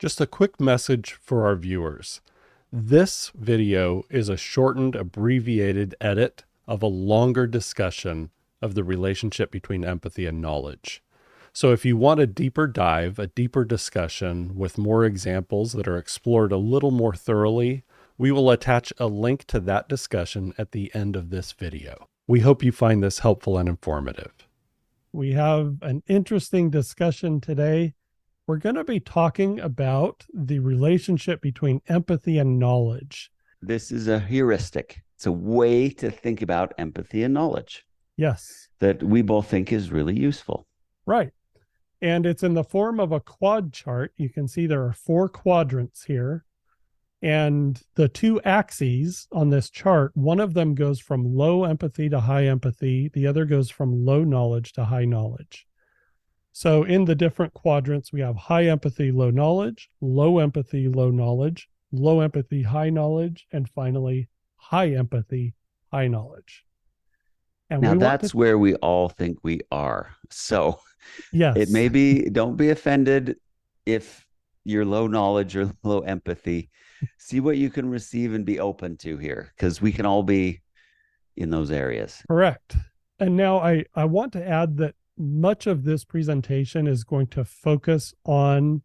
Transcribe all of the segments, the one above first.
Just a quick message for our viewers. This video is a shortened, abbreviated edit of a longer discussion of the relationship between empathy and knowledge. So if you want a deeper dive, a deeper discussion with more examples that are explored a little more thoroughly, we will attach a link to that discussion at the end of this video. We hope you find this helpful and informative. We have an interesting discussion today. We're going to be talking about the relationship between empathy and knowledge. This is a heuristic. It's a way to think about empathy and knowledge. Yes. That we both think is really useful. Right. And it's in the form of a quad chart. You can see there are 4 quadrants here. And the 2 axes on this chart, one of them goes from low empathy to high empathy. The other goes from low knowledge to high knowledge. So in the different quadrants, we have high empathy, low knowledge, low empathy, low knowledge, low empathy, high knowledge, and finally, high empathy, high knowledge. And now that's where we all think we are. So yes, it may be, don't be offended if you're low knowledge or low empathy. See what you can receive and be open to here, because we can all be in those areas. Correct. And now I want to add that much of this presentation is going to focus on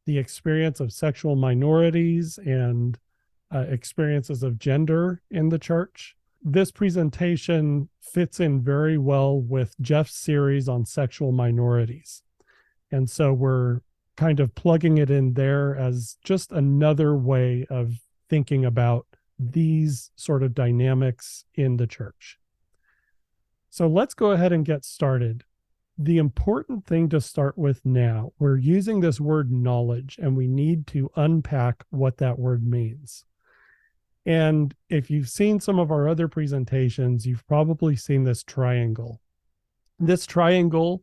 the experience of sexual minorities and experiences of gender in the church. This presentation fits in very well with Jeff's series on sexual minorities. And so we're kind of plugging it in there as just another way of thinking about these sort of dynamics in the church. So let's go ahead and get started. The important thing to start with now, we're using this word knowledge, and we need to unpack what that word means. And if you've seen some of our other presentations, you've probably seen this triangle. This triangle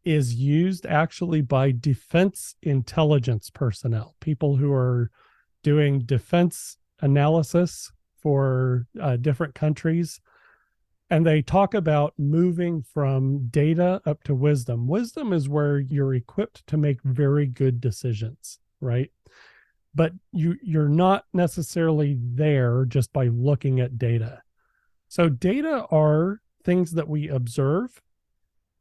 is used actually by defense intelligence personnel, people who are doing defense analysis for different countries. And they talk about moving from data up to wisdom. Wisdom is where you're equipped to make very good decisions, right? But you're not necessarily there just by looking at data. So data are things that we observe,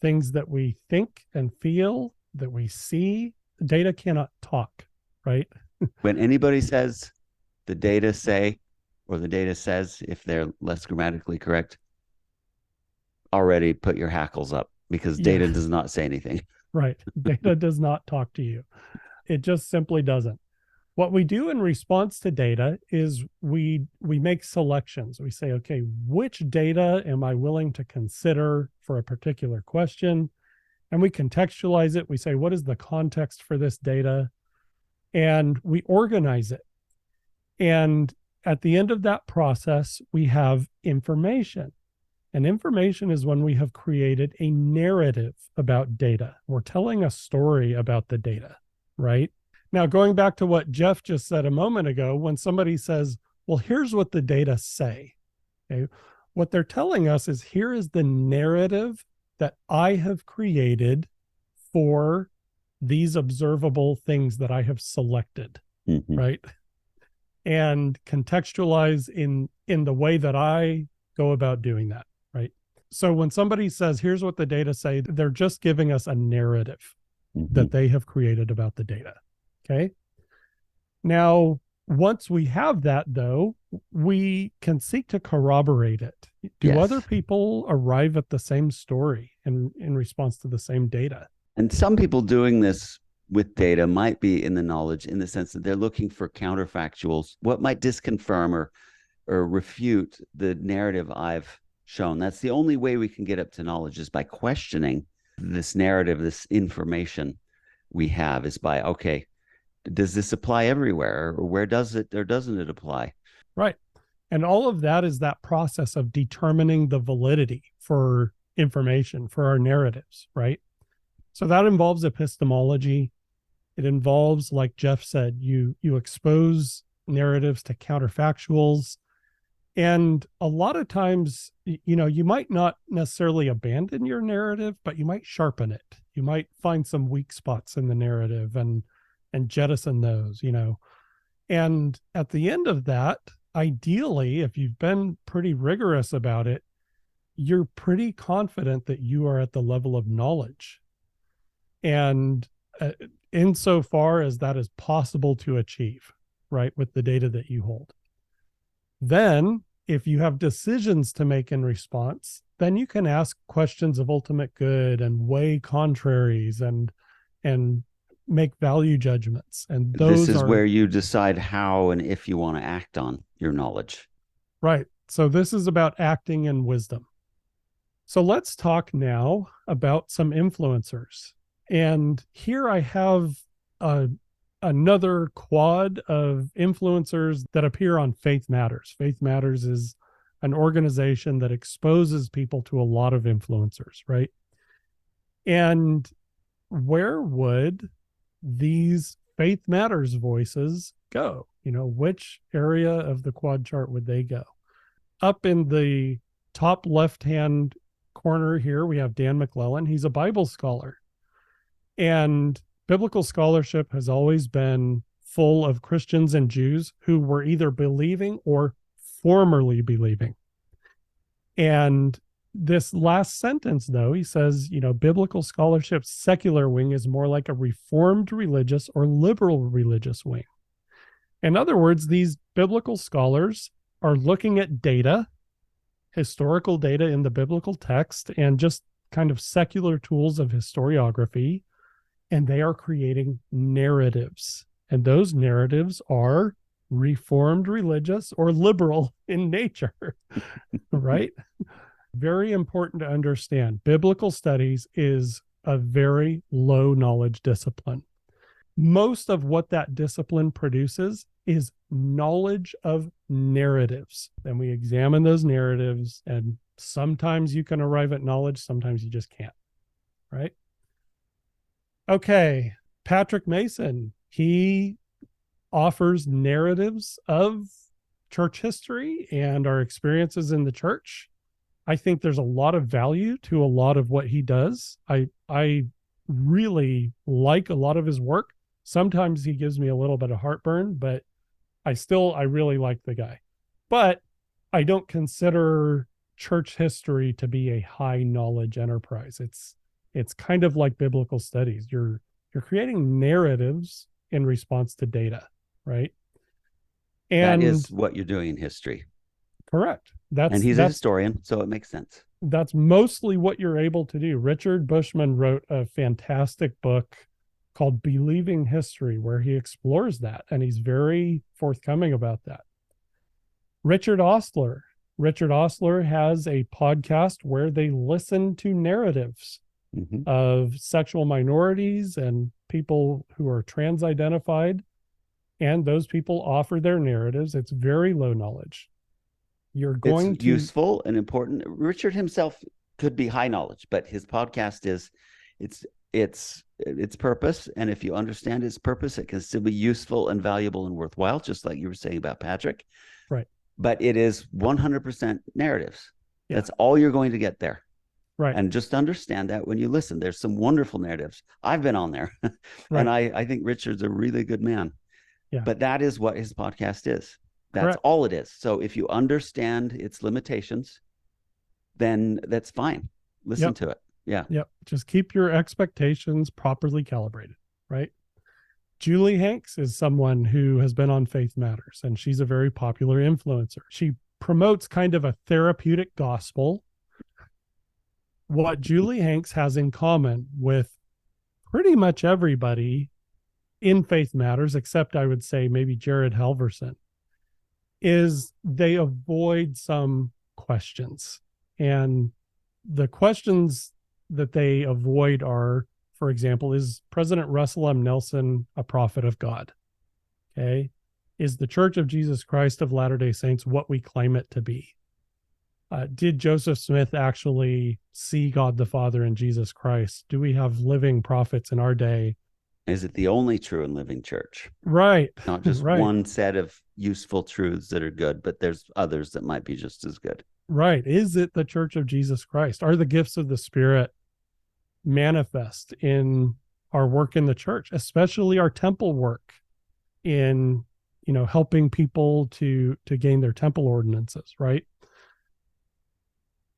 things that we think and feel, that we see. Data cannot talk, right? When anybody says the data say, or the data says, if they're less grammatically correct, already put your hackles up, because data does not say anything. Right. Data does not talk to you. It just simply doesn't. What we do in response to data is we make selections. We say, okay, which data am I willing to consider for a particular question? And we contextualize it. We say, what is the context for this data? And we organize it. And at the end of that process, we have information. And information is when we have created a narrative about data. We're telling a story about the data, right? Now, going back to what Jeff just said a moment ago, when somebody says, well, here's what the data say, okay? What they're telling us is, here is the narrative that I have created for these observable things that I have selected, right? And contextualize in the way that I go about doing that, right? So when somebody says, here's what the data say, they're just giving us a narrative that they have created about the data. Okay. Now, once we have that, though, we can seek to corroborate it. Do other people arrive at the same story in response to the same data? And some people doing this with data might be in the knowledge, in the sense that they're looking for counterfactuals, what might disconfirm or refute the narrative I've shown. That's the only way we can get up to knowledge, is by questioning this narrative, this information we have, is by, okay, does this apply everywhere, or where does it or doesn't it apply? Right. And all of that is that process of determining the validity for information, for our narratives, right? So that involves epistemology. It involves, like Jeff said, you expose narratives to counterfactuals. And a lot of times, you might not necessarily abandon your narrative, but you might sharpen it. You might find some weak spots in the narrative and and jettison those, And at the end of that, ideally, if you've been pretty rigorous about it, you're pretty confident that you are at the level of knowledge. And insofar as that is possible to achieve, right, with the data that you hold. Then, if you have decisions to make in response, then you can ask questions of ultimate good and weigh contraries and make value judgments. And This those is are where you decide how and if you want to act on your knowledge. right. So this is about acting in wisdom. So let's talk now about some influencers. And here I have another quad of influencers that appear on Faith Matters. Faith Matters is an organization that exposes people to a lot of influencers, right? And where would these Faith Matters voices go? Which area of the quad chart would they go? Up in the top left-hand corner here, we have Dan McClellan. He's a Bible scholar. And biblical scholarship has always been full of Christians and Jews who were either believing or formerly believing. And this last sentence, though, he says, biblical scholarship's secular wing is more like a reformed religious or liberal religious wing. In other words, these biblical scholars are looking at data, historical data in the biblical text, and just kind of secular tools of historiography, and they are creating narratives. And those narratives are reformed religious or liberal in nature, right? Very important to understand. Biblical studies is a very low knowledge discipline. Most of what that discipline produces is knowledge of narratives. And we examine those narratives, and sometimes you can arrive at knowledge, sometimes you just can't, right? Okay, Patrick Mason, he offers narratives of church history and our experiences in the church. I think there's a lot of value to a lot of what he does. I really like a lot of his work. Sometimes he gives me a little bit of heartburn, but I really like the guy. But I don't consider church history to be a high knowledge enterprise. It's kind of like biblical studies. You're creating narratives in response to data, right? And that is what you're doing in history. Correct. And he's a historian, so it makes sense. That's mostly what you're able to do. Richard Bushman wrote a fantastic book called Believing History, where he explores that, and he's very forthcoming about that. Richard Ostler has a podcast where they listen to narratives of sexual minorities and people who are trans identified, and those people offer their narratives. It's very low knowledge. It's useful and important. Richard himself could be high knowledge, but his podcast is its purpose, and if you understand its purpose, it can still be useful and valuable and worthwhile, just like you were saying about Patrick. Right. But it is 100% narratives. Yeah. That's all you're going to get there. Right. And just understand that when you listen, there's some wonderful narratives. I've been on there. Right. And I think Richard's a really good man. Yeah. But that is what his podcast is. That's Correct. all it is. So if you understand its limitations, then that's fine. Listen to it. Yeah. Yep. Just keep your expectations properly calibrated, right? Julie Hanks is someone who has been on Faith Matters, and she's a very popular influencer. She promotes kind of a therapeutic gospel. What Julie Hanks has in common with pretty much everybody in Faith Matters, except I would say maybe Jared Halverson, is they avoid some questions. And the questions that they avoid are, for example, is President Russell M. Nelson a prophet of God? Okay. Is the Church of Jesus Christ of Latter-day Saints what we claim it to be? Did Joseph Smith actually see God the Father in Jesus Christ? Do we have living prophets in our day? Is it the only true and living church? Right. Not just one set of useful truths that are good, but there's others that might be just as good. Right. Is it the Church of Jesus Christ? Are the gifts of the Spirit manifest in our work in the church, especially our temple work in, helping people to gain their temple ordinances, right?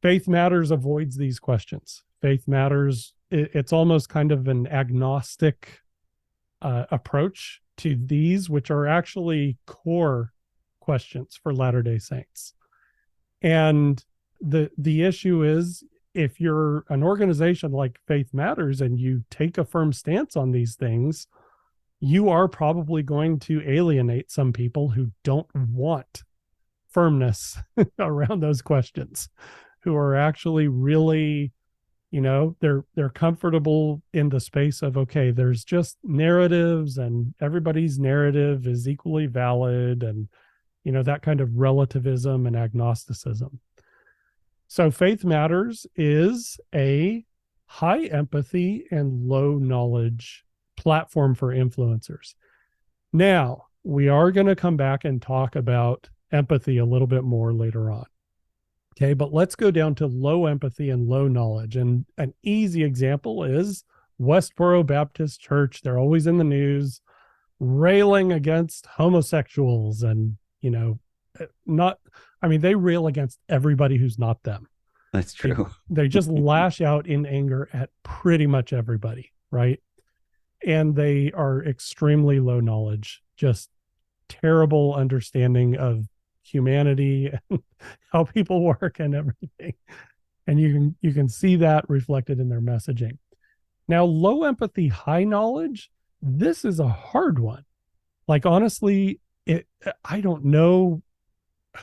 Faith Matters avoids these questions. Faith Matters, it's almost kind of an agnostic approach to these, which are actually core questions for Latter-day Saints. And the issue is, if you're an organization like Faith Matters and you take a firm stance on these things, you are probably going to alienate some people who don't want firmness around those questions, who are actually really, they're comfortable in the space of, okay, there's just narratives and everybody's narrative is equally valid, and that kind of relativism and agnosticism. So Faith Matters is a high empathy and low knowledge platform for influencers. Now, we are going to come back and talk about empathy a little bit more later on. Okay, but let's go down to low empathy and low knowledge. And an easy example is Westboro Baptist Church. They're always in the news railing against homosexuals and, they rail against everybody who's not them. That's true. They just lash out in anger at pretty much everybody, right? And they are extremely low knowledge, just terrible understanding of humanity and how people work and everything. And you can see that reflected in their messaging. Now, low empathy, high knowledge, this is a hard one. Like, honestly, I don't know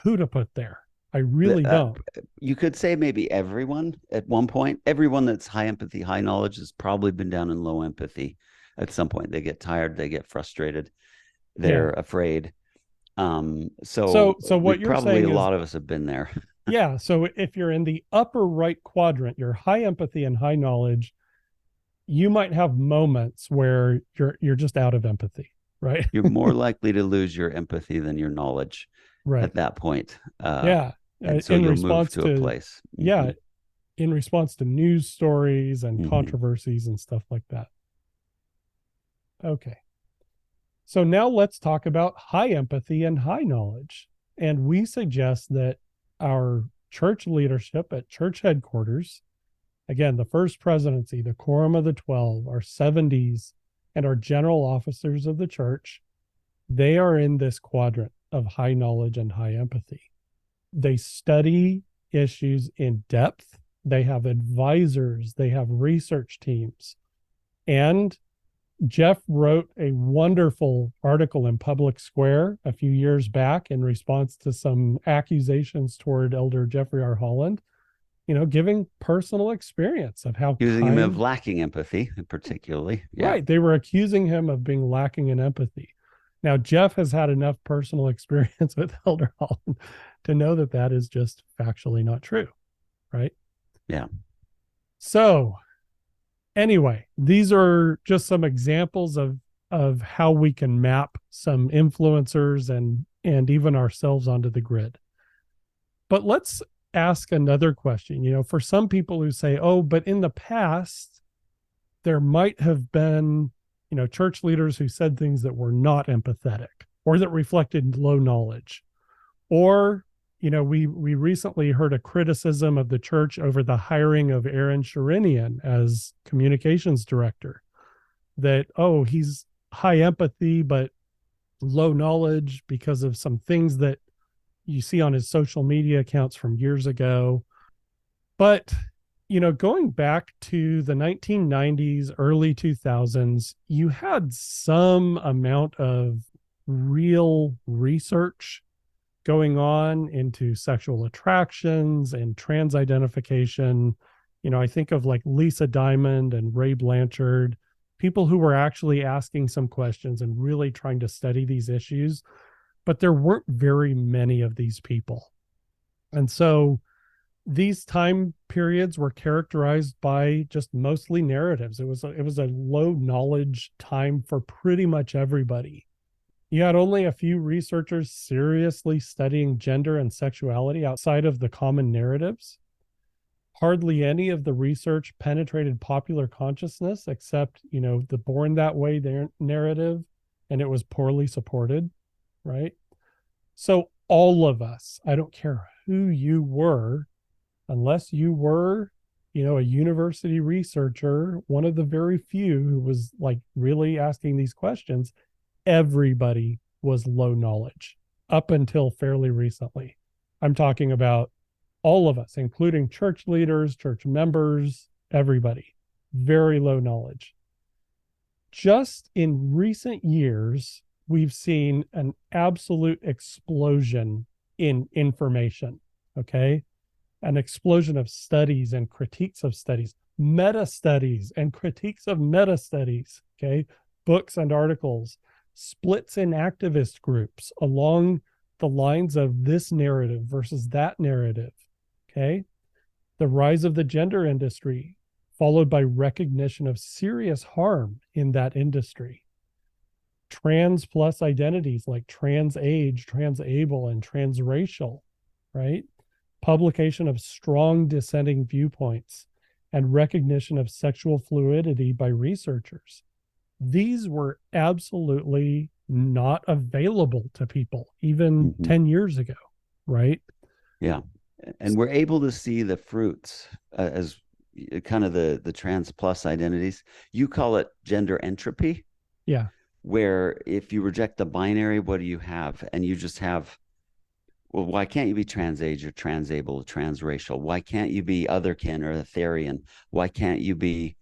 who to put there. I really don't. You could say maybe everyone at one point. Everyone that's high empathy, high knowledge has probably been down in low empathy at some point. They get tired, they get frustrated, they're afraid. So what you're probably saying a is, lot of us have been there. Yeah. So if you're in the upper right quadrant, you're high empathy and high knowledge, you might have moments where you're just out of empathy, right? You're more likely to lose your empathy than your knowledge at that point. And so you'll move to a place. Yeah. In response to news stories and controversies and stuff like that. Okay. So now let's talk about high empathy and high knowledge. And we suggest that our church leadership at church headquarters, again, the first presidency, the Quorum of the 12, our 70s, and our general officers of the church, they are in this quadrant of high knowledge and high empathy. They study issues in depth. They have advisors. They have research teams. And Jeff wrote a wonderful article in Public Square a few years back in response to some accusations toward Elder Jeffrey R. Holland, giving personal experience of how accusing him of lacking empathy, particularly. Yeah. Right. They were accusing him of being lacking in empathy. Now, Jeff has had enough personal experience with Elder Holland to know that that is just factually not true. Right. Yeah. So anyway, these are just some examples of how we can map some influencers and even ourselves onto the grid. But let's ask another question. For some people who say, oh, but in the past, there might have been, church leaders who said things that were not empathetic or that reflected low knowledge. Or, we recently heard a criticism of the church over the hiring of Aaron Sherinian as communications director, that, oh, he's high empathy, but low knowledge because of some things that you see on his social media accounts from years ago. But, going back to the 1990s, early 2000s, you had some amount of real research going on into sexual attractions and trans identification. I think of like Lisa Diamond and Ray Blanchard, people who were actually asking some questions and really trying to study these issues, but there weren't very many of these people. And so these time periods were characterized by just mostly narratives. It was a low knowledge time for pretty much everybody. You had only a few researchers seriously studying gender and sexuality outside of the common narratives. Hardly any of the research penetrated popular consciousness except, the born that way narrative, and it was poorly supported, right? So all of us, I don't care who you were, unless you were, a university researcher, one of the very few who was like really asking these questions, everybody was low knowledge up until fairly recently. I'm talking about all of us, including church leaders, church members, everybody, very low knowledge. Just in recent years, we've seen an absolute explosion in information, okay? An explosion of studies and critiques of studies, meta studies and critiques of meta studies, okay? Books and articles, splits in activist groups along the lines of this narrative versus that narrative, okay? The rise of the gender industry, followed by recognition of serious harm in that industry. Trans plus identities like trans age, trans able, and transracial, right? Publication of strong dissenting viewpoints and recognition of sexual fluidity by researchers. These were absolutely not available to people even 10 years ago, right? Yeah. And we're able to see the fruits as kind of the trans plus identities. You call it gender entropy. Yeah. Where if you reject the binary, what do you have? And you just have, well, why can't you be trans age or trans able or transracial? Why can't you be otherkin or Aetherian? Why can't you be?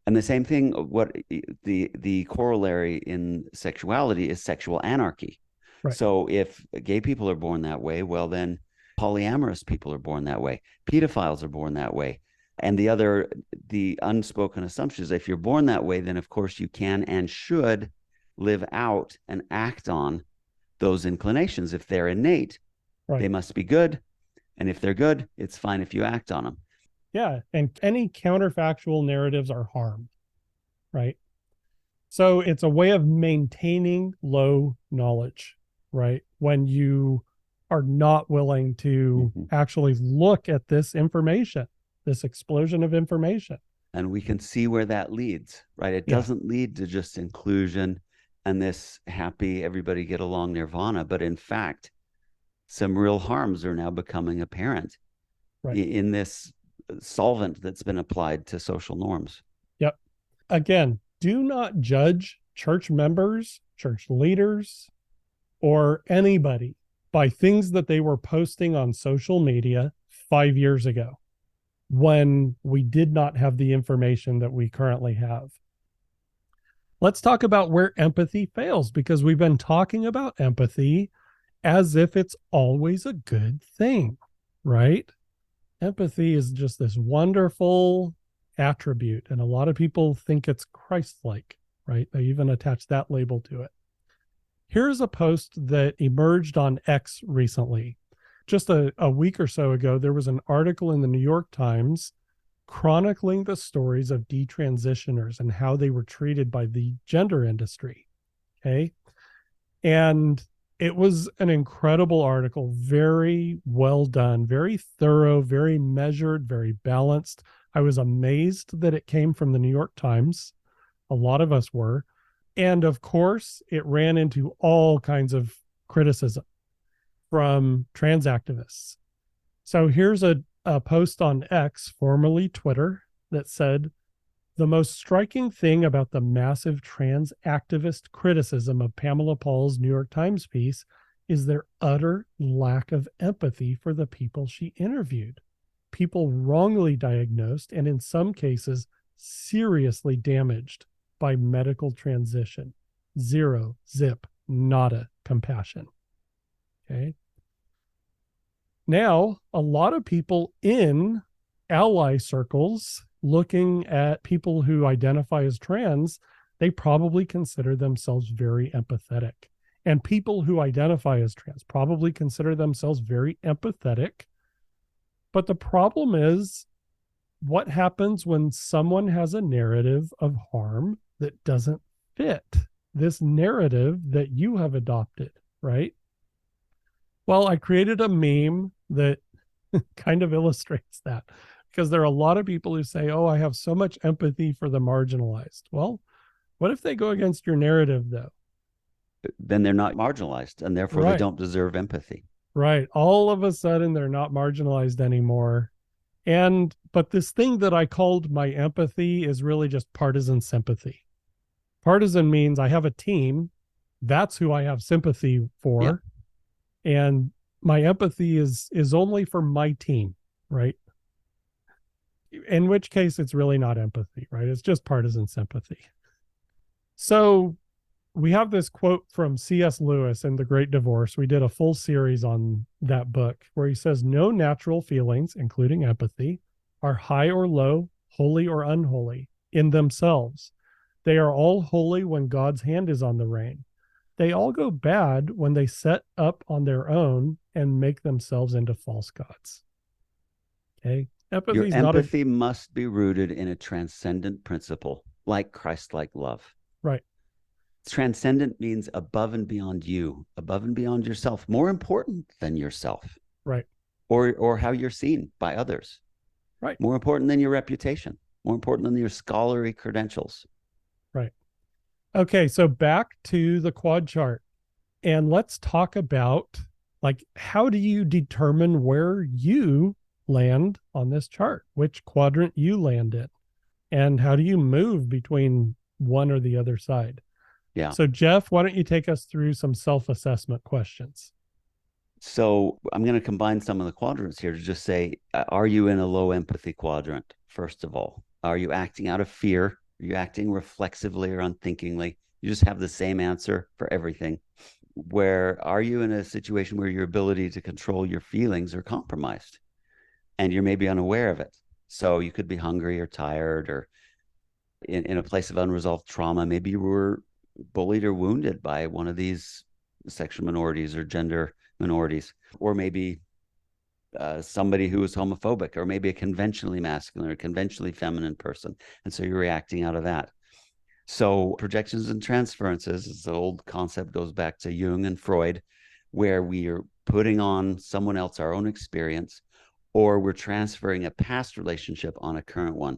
And the same thing, what the corollary in sexuality is sexual anarchy. Right. So if gay people are born that way, well, then polyamorous people are born that way. Pedophiles are born that way. And the unspoken assumption is if you're born that way, then of course you can and should live out and act on those inclinations. If they're innate, they must be good. And if they're good, it's fine if you act on them. Yeah. And any counterfactual narratives are harm, right? So it's a way of maintaining low knowledge, right? When you are not willing to actually look at this information, this explosion of information. And we can see where that leads, right? It doesn't lead to just inclusion and this happy, everybody get along nirvana. But in fact, some real harms are now becoming apparent in this solvent that's been applied to social norms. Yep. Again, do not judge church members, church leaders, or anybody by things that they were posting on social media 5 years ago when we did not have the information that we currently have. Let's talk about where empathy fails, because we've been talking about empathy as if it's always a good thing, right? Empathy is just this wonderful attribute, and a lot of people think it's Christ-like, right? They even attach that label to it. Here's a post that emerged on X recently. Just a week or so ago, there was an article in the New York Times chronicling the stories of detransitioners and how they were treated by the gender industry. Okay. And it was an incredible article, very well done, very thorough, very measured, very balanced. I was amazed that it came from the New York Times. A lot of us were. And of course, it ran into all kinds of criticism from trans activists. So here's a post on X, formerly Twitter, that said, the most striking thing about the massive trans activist criticism of Pamela Paul's New York Times piece is their utter lack of empathy for the people she interviewed. People wrongly diagnosed and in some cases seriously damaged by medical transition. Zero, zip, nada compassion. Okay. Now, a lot of people in ally circles looking at people who identify as trans, they probably consider themselves very empathetic. And people who identify as trans probably consider themselves very empathetic. But the problem is, what happens when someone has a narrative of harm that doesn't fit this narrative that you have adopted, right? Well, I created a meme that kind of illustrates that. Because there are a lot of people who say, oh, I have so much empathy for the marginalized. Well, what if they go against your narrative, though? Then they're not marginalized, and therefore they Right, don't deserve empathy. right. All of a sudden, they're not marginalized anymore. But this thing that I called my empathy is really just partisan sympathy. Partisan means I have a team. That's who I have sympathy Yeah. for. And my empathy is only for my team, right? In which case it's really not empathy, right? It's just partisan sympathy. So we have this quote from C.S. Lewis in The Great Divorce. We did a full series on that book where he says, no natural feelings, including empathy, are high or low, holy or unholy in themselves. They are all holy when God's hand is on the rein. They all go bad when they set up on their own and make themselves into false gods. Okay. Empathy Your is not a empathy must be rooted in a transcendent principle, like Christ-like love. right. Transcendent means above and beyond you, above and beyond yourself, more important than yourself, Right. or how you're seen by others, Right. more important than your reputation, more important than your scholarly credentials. Right. Okay. So back to the quad chart. And let's talk about, like, how do you determine where you land on this chart, which quadrant you land in, and how do you move between one or the other side? Yeah. So, Jeff, why don't you take us through some self-assessment questions? So I'm going to combine some of the quadrants here to just say, are you in a low empathy quadrant? First of all, are you acting out of fear? Are you acting reflexively or unthinkingly? You just have the same answer for everything. Where are you in a situation where your ability to control your feelings are compromised and you're maybe unaware of it? So you could be hungry or tired or in a place of unresolved trauma. Maybe you were bullied or wounded by one of these sexual minorities or gender minorities, or maybe somebody who is homophobic, or maybe a conventionally masculine or conventionally feminine person. And so you're reacting out of that. So projections and transferences is the old concept, goes back to Jung and Freud, where we are putting on someone else our own experience, or we're transferring a past relationship on a current one.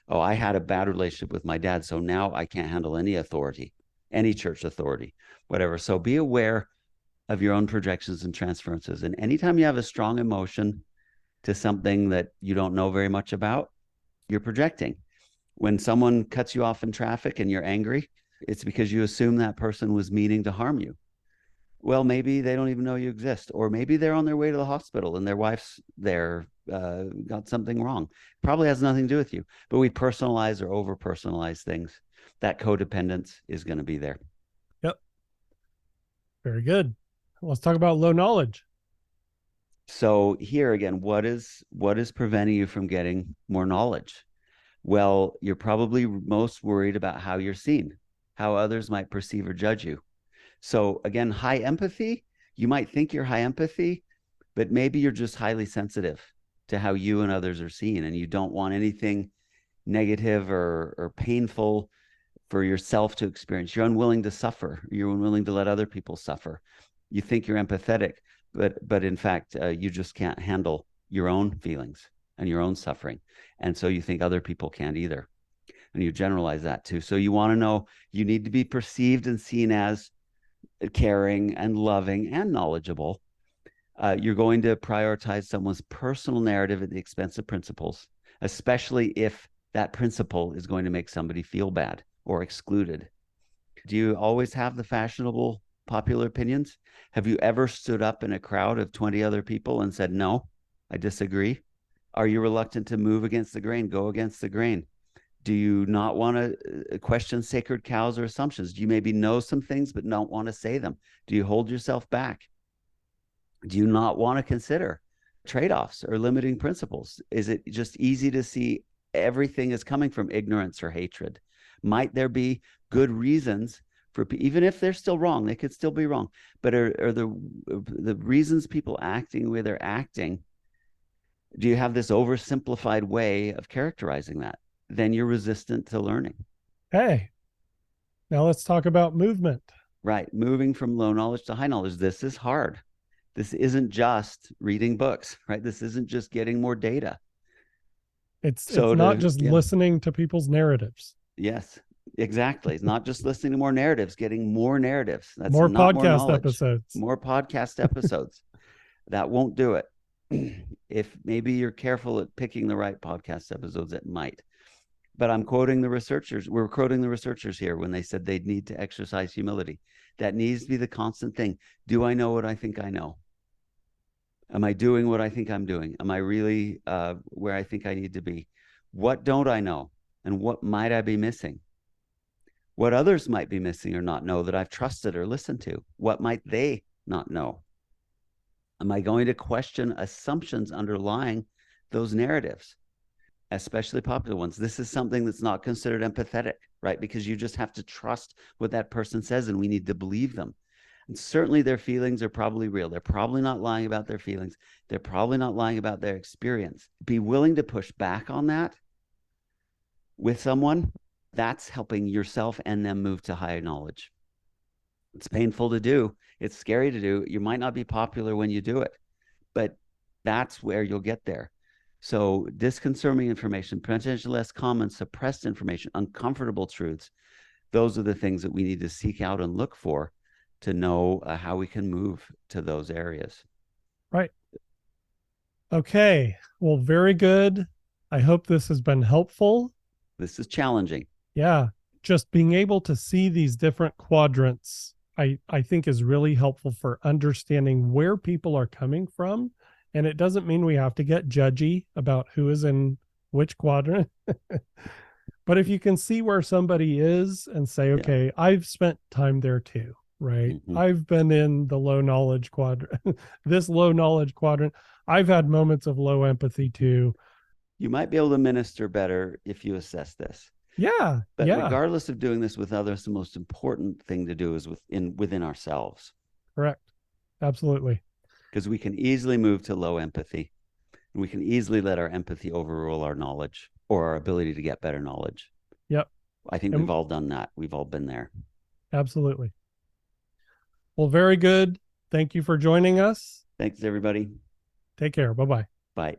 Oh, I had a bad relationship with my dad, so now I can't handle any authority, any church authority, whatever. So be aware of your own projections and transferences. And anytime you have a strong emotion to something that you don't know very much about, you're projecting. When someone cuts you off in traffic and you're angry, it's because you assume that person was meaning to harm you. Well, maybe they don't even know you exist, or maybe they're on their way to the hospital and their wife's there, got something wrong. Probably has nothing to do with you, but we personalize or over personalize things. That codependence is going to be there. Yep. Very good. Let's talk about low knowledge. So here again, what is preventing you from getting more knowledge? Well, you're probably most worried about how you're seen, how others might perceive or judge you. So again, high empathy, you might think you're high empathy, but maybe you're just highly sensitive to how you and others are seen, and you don't want anything negative or painful for yourself to experience. You're unwilling to suffer. You're unwilling to let other people suffer. You think you're empathetic, but in fact, you just can't handle your own feelings and your own suffering. And so you think other people can't either. And you generalize that too. So you want to know, you need to be perceived and seen as caring and loving and knowledgeable. You're going to prioritize someone's personal narrative at the expense of principles, especially if that principle is going to make somebody feel bad or excluded. Do you always have the fashionable popular opinions? Have you ever stood up in a crowd of 20 other people and said, no, I disagree? Are you reluctant to move against the grain, go against the grain? Do you not want to question sacred cows or assumptions? Do you maybe know some things but don't want to say them? Do you hold yourself back? Do you not want to consider trade-offs or limiting principles? Is it just easy to see everything is coming from ignorance or hatred? Might there be good reasons for, even if they're still wrong, they could still be wrong, but are the reasons people acting the way they're acting, do you have this oversimplified way of characterizing that? Then you're resistant to learning. Hey, now let's talk about movement. Right. Moving from low knowledge to high knowledge. This is hard. This isn't just reading books, right? This isn't just getting more data. It's So not to, just yeah, listening to people's narratives. yes, exactly. It's not just listening to more narratives, getting more narratives. That's More not more podcast knowledge, episodes. more podcast episodes. That won't do it. If maybe you're careful at picking the right podcast episodes, it might. But I'm quoting the researchers. We're quoting the researchers here when they said they'd need to exercise humility. That needs to be the constant thing. Do I know what I think I know? Am I doing what I think I'm doing? Am I really where I think I need to be? What don't I know? And what might I be missing? What others might be missing or not know that I've trusted or listened to? What might they not know? Am I going to question assumptions underlying those narratives, especially popular ones? This is something that's not considered empathetic, right? Because you just have to trust what that person says, and we need to believe them. And certainly their feelings are probably real. They're probably not lying about their feelings. They're probably not lying about their experience. Be willing to push back on that with someone. That's helping yourself and them move to higher knowledge. It's painful to do. It's scary to do. You might not be popular when you do it, but that's where you'll get there. So disconcerting information, potentially less common, suppressed information, uncomfortable truths, those are the things that we need to seek out and look for to know how we can move to those areas. Right. Okay. Well, very good. I hope this has been helpful. This is challenging. Yeah. Just being able to see these different quadrants, I think is really helpful for understanding where people are coming from. And it doesn't mean we have to get judgy about who is in which quadrant. But if you can see where somebody is and say, okay, yeah, I've spent time there too, right? Mm-hmm. I've been in the low knowledge quadrant, this low knowledge quadrant. I've had moments of low empathy too. You might be able to minister better if you assess this. Yeah. But yeah. regardless of doing this with others, the most important thing to do is within ourselves. Correct. Absolutely. Because we can easily move to low empathy. And we can easily let our empathy overrule our knowledge or our ability to get better knowledge. Yep. I think we've all done that. We've all been there. Absolutely. Well, very good. Thank you for joining us. Thanks, everybody. Take care. Bye-bye. Bye.